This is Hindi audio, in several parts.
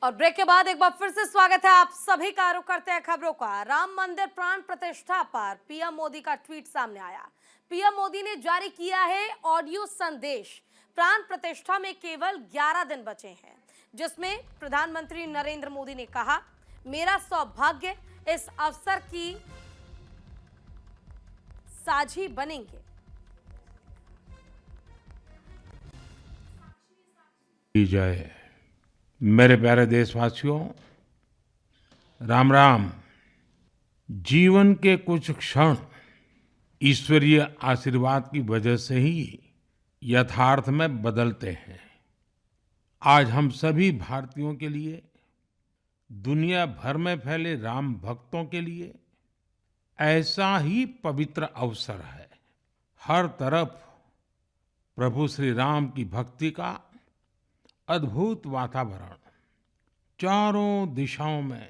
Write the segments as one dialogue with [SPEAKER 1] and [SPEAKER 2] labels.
[SPEAKER 1] और ब्रेक के बाद एक बार फिर से स्वागत है आप सभी का। रुख करते हैं खबरों का। राम मंदिर प्राण प्रतिष्ठा पर पीएम मोदी का ट्वीट सामने आया। पीएम मोदी ने जारी किया है ऑडियो संदेश। प्राण प्रतिष्ठा में केवल 11 दिन बचे हैं, जिसमें प्रधानमंत्री नरेंद्र मोदी ने कहा, मेरा सौभाग्य इस अवसर की साझी बनेंगे।
[SPEAKER 2] जय। मेरे प्यारे देशवासियों, राम राम। जीवन के कुछ क्षण ईश्वरीय आशीर्वाद की वजह से ही यथार्थ में बदलते हैं। आज हम सभी भारतीयों के लिए, दुनिया भर में फैले राम भक्तों के लिए ऐसा ही पवित्र अवसर है। हर तरफ प्रभु श्री राम की भक्ति का अद्भुत वातावरण, चारों दिशाओं में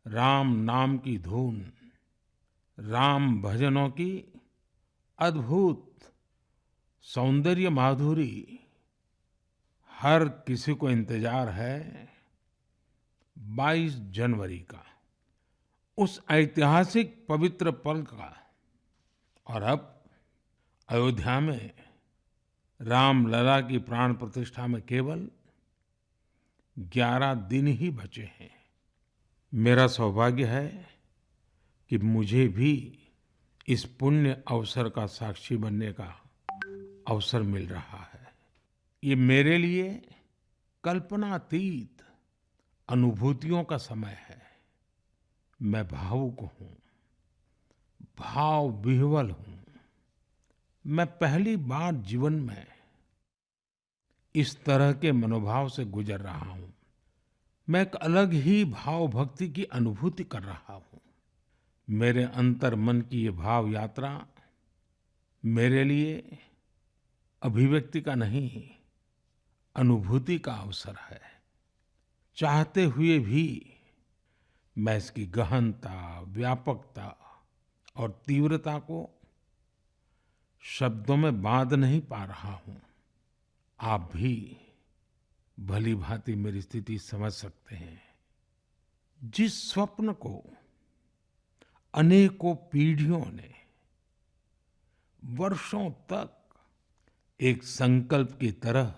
[SPEAKER 2] राम नाम की धुन, राम भजनों की अद्भुत सौंदर्य माधुरी। हर किसी को इंतजार है 22 जनवरी का, उस ऐतिहासिक पवित्र पल का। और अब अयोध्या में राम लला की प्राण प्रतिष्ठा में केवल 11 दिन ही बचे हैं। मेरा सौभाग्य है कि मुझे भी इस पुण्य अवसर का साक्षी बनने का अवसर मिल रहा है। ये मेरे लिए कल्पनातीत अनुभूतियों का समय है। मैं भावुक हूँ, भाव विह्वल हूँ। मैं पहली बार जीवन में इस तरह के मनोभाव से गुजर रहा हूँ। मैं एक अलग ही भाव भक्ति की अनुभूति कर रहा हूँ। मेरे अंतर मन की ये भाव यात्रा मेरे लिए अभिव्यक्ति का नहीं, अनुभूति का अवसर है। चाहते हुए भी मैं इसकी गहनता, व्यापकता और तीव्रता को शब्दों में बांध नहीं पा रहा हूँ। आप भी भली भांति मेरी स्थिति समझ सकते हैं। जिस स्वप्न को अनेकों पीढ़ियों ने वर्षों तक एक संकल्प की तरह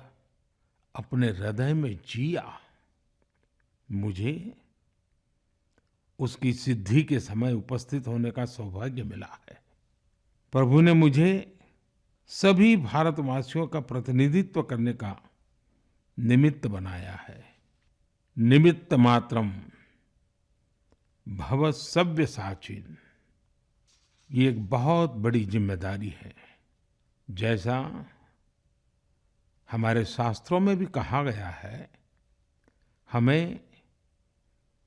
[SPEAKER 2] अपने हृदय में जिया, मुझे उसकी सिद्धि के समय उपस्थित होने का सौभाग्य मिला है। प्रभु ने मुझे सभी भारतवासियों का प्रतिनिधित्व करने का निमित्त बनाया है। निमित्त मात्रम भव सव्यसाचिन। ये एक बहुत बड़ी जिम्मेदारी है। जैसा हमारे शास्त्रों में भी कहा गया है, हमें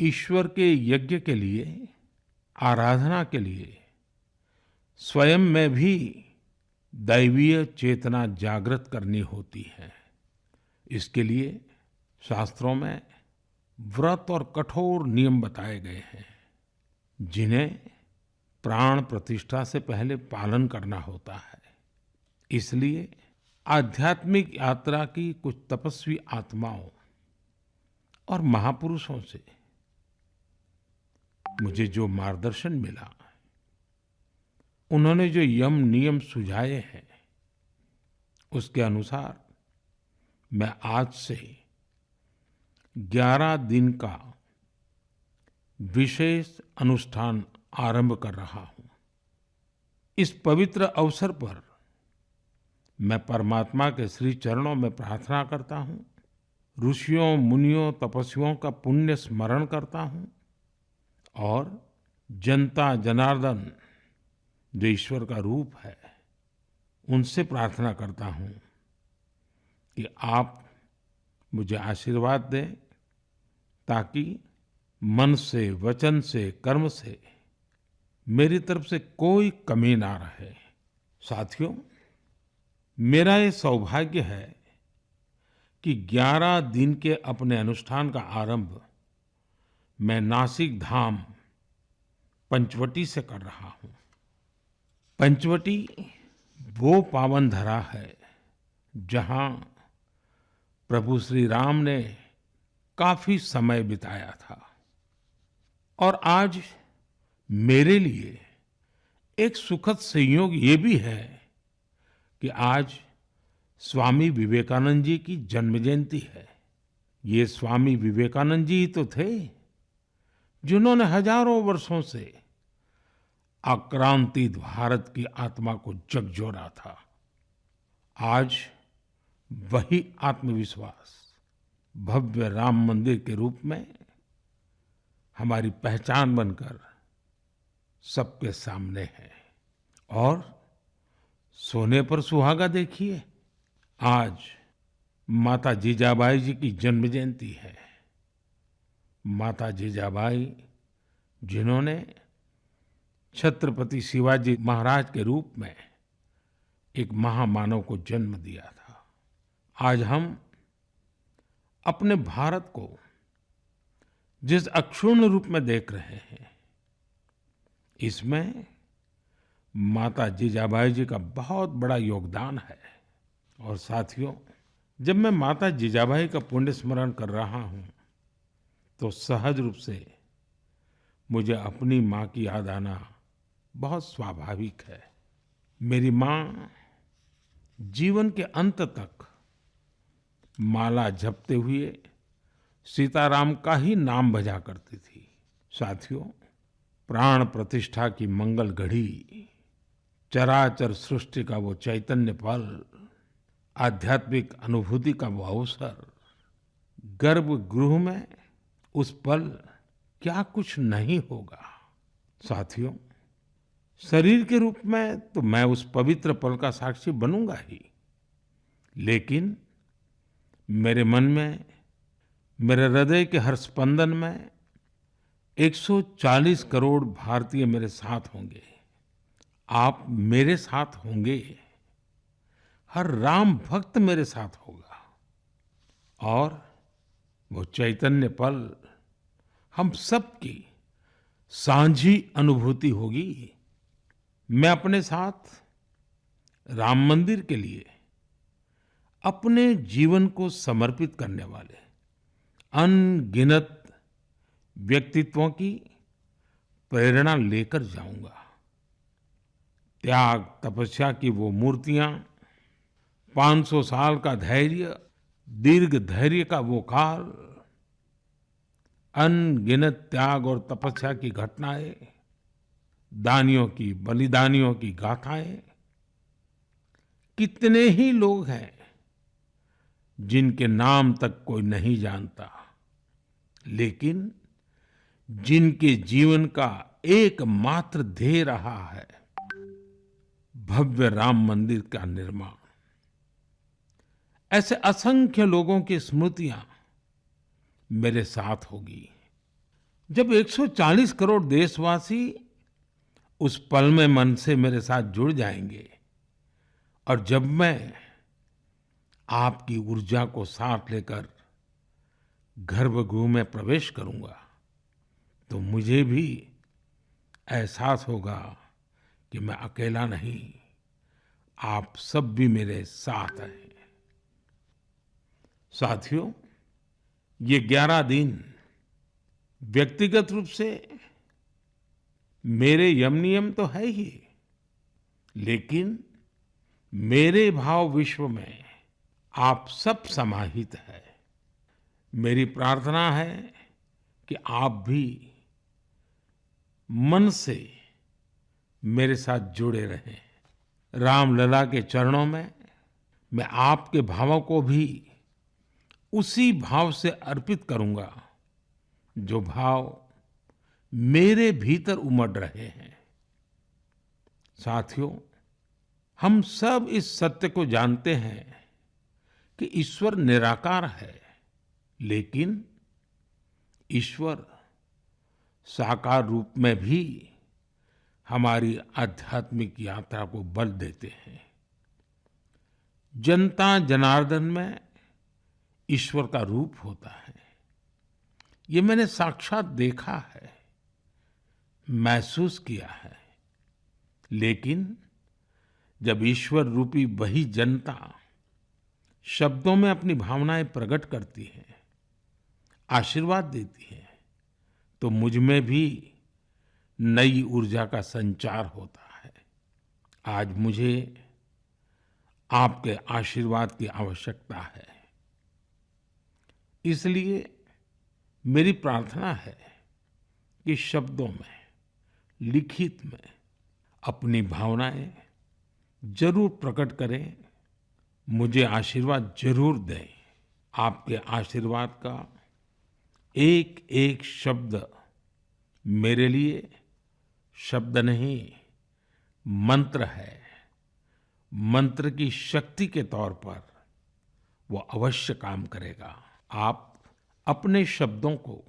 [SPEAKER 2] ईश्वर के यज्ञ के लिए, आराधना के लिए स्वयं में भी दैवीय चेतना जागृत करनी होती है। इसके लिए शास्त्रों में व्रत और कठोर नियम बताए गए हैं, जिन्हें प्राण प्रतिष्ठा से पहले पालन करना होता है। इसलिए आध्यात्मिक यात्रा की कुछ तपस्वी आत्माओं और महापुरुषों से मुझे जो मार्गदर्शन मिला, उन्होंने जो यम नियम सुझाए हैं, उसके अनुसार मैं आज से 11 दिन का विशेष अनुष्ठान आरंभ कर रहा हूँ। इस पवित्र अवसर पर मैं परमात्मा के श्री चरणों में प्रार्थना करता हूँ, ऋषियों, मुनियों, तपस्वियों का पुण्य स्मरण करता हूँ और जनता जनार्दन जो ईश्वर का रूप है, उनसे प्रार्थना करता हूँ कि आप मुझे आशीर्वाद दें, ताकि मन से, वचन से, कर्म से मेरी तरफ से कोई कमी ना रहे। साथियों, मेरा ये सौभाग्य है कि 11 दिन के अपने अनुष्ठान का आरंभ मैं नासिक धाम पंचवटी से कर रहा हूँ। पंचवटी वो पावन धरा है जहाँ प्रभु श्री राम ने काफी समय बिताया था। और आज मेरे लिए एक सुखद संयोग ये भी है कि आज स्वामी विवेकानंद जी की जन्म जयंती है। ये स्वामी विवेकानंद जी ही तो थे जिन्होंने हजारों वर्षों से आक्रांतित भारत की आत्मा को झकझोरा था। आज वही आत्मविश्वास भव्य राम मंदिर के रूप में हमारी पहचान बनकर सबके सामने है। और सोने पर सुहागा देखिए, आज माता जीजाबाई जी की जन्म जयंती है। माता जीजाबाई जिन्होंने छत्रपति शिवाजी महाराज के रूप में एक महामानव को जन्म दिया था। आज हम अपने भारत को जिस अक्षुण्ण रूप में देख रहे हैं, इसमें माता जीजाबाई जी का बहुत बड़ा योगदान है। और साथियों, जब मैं माता जीजाबाई का पुण्य स्मरण कर रहा हूं, तो सहज रूप से मुझे अपनी माँ की याद आना बहुत स्वाभाविक है। मेरी माँ जीवन के अंत तक माला जपते हुए सीताराम का ही नाम भजा करती थी। साथियों, प्राण प्रतिष्ठा की मंगल घड़ी, चराचर सृष्टि का वो चैतन्य पल, आध्यात्मिक अनुभूति का वो अवसर, गर्भगृह में उस पल क्या कुछ नहीं होगा। साथियों, शरीर के रूप में तो मैं उस पवित्र पल का साक्षी बनूंगा ही, लेकिन मेरे मन में, मेरे हृदय के हर स्पंदन में 140 करोड़ भारतीय मेरे साथ होंगे। आप मेरे साथ होंगे, हर राम भक्त मेरे साथ होगा। और वो चैतन्य पल हम सबकी सांझी अनुभूति होगी। मैं अपने साथ राम मंदिर के लिए अपने जीवन को समर्पित करने वाले अनगिनत व्यक्तित्वों की प्रेरणा लेकर जाऊंगा। त्याग तपस्या की वो मूर्तियां, 500 साल का धैर्य, दीर्घ धैर्य का वो काल, अनगिनत त्याग और तपस्या की घटनाएं, दानियों की, बलिदानियों की गाथाएं। कितने ही लोग हैं जिनके नाम तक कोई नहीं जानता, लेकिन जिनके जीवन का एकमात्र ध्येय रहा है भव्य राम मंदिर का निर्माण। ऐसे असंख्य लोगों की स्मृतियां मेरे साथ होगी। जब 140 करोड़ देशवासी उस पल में मन से मेरे साथ जुड़ जाएंगे, और जब मैं आपकी ऊर्जा को साथ लेकर गर्भगृह में प्रवेश करूंगा, तो मुझे भी एहसास होगा कि मैं अकेला नहीं, आप सब भी मेरे साथ हैं। साथियों, ये 11 दिन व्यक्तिगत रूप से मेरे यम नियम तो है ही, लेकिन मेरे भाव विश्व में आप सब समाहित है। मेरी प्रार्थना है कि आप भी मन से मेरे साथ जुड़े रहें। रामलला के चरणों में मैं आपके भावों को भी उसी भाव से अर्पित करूंगा जो भाव मेरे भीतर उमड़ रहे हैं। साथियों, हम सब इस सत्य को जानते हैं कि ईश्वर निराकार है, लेकिन ईश्वर साकार रूप में भी हमारी आध्यात्मिक यात्रा को बल देते हैं। जनता जनार्दन में ईश्वर का रूप होता है, ये मैंने साक्षात देखा है, महसूस किया है। लेकिन जब ईश्वर रूपी वही जनता शब्दों में अपनी भावनाएं प्रकट करती है, आशीर्वाद देती है तो मुझ में भी नई ऊर्जा का संचार होता है। आज मुझे आपके आशीर्वाद की आवश्यकता है। इसलिए मेरी प्रार्थना है कि शब्दों में, लिखित में अपनी भावनाएं जरूर प्रकट करें, मुझे आशीर्वाद जरूर दें। आपके आशीर्वाद का एक एक शब्द मेरे लिए शब्द नहीं, मंत्र है। मंत्र की शक्ति के तौर पर वो अवश्य काम करेगा। आप अपने शब्दों को,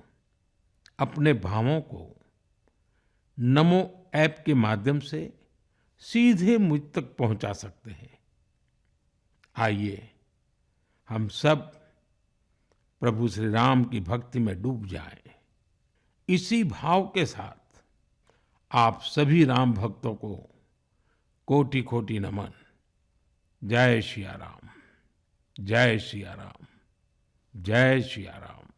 [SPEAKER 2] अपने भावों को नमो ऐप के माध्यम से सीधे मुझ तक पहुंचा सकते हैं। आइए हम सब प्रभु श्री राम की भक्ति में डूब जाएं। इसी भाव के साथ आप सभी राम भक्तों को कोटि कोटि नमन। जय सिया राम, जय सिया राम, जय सिया राम।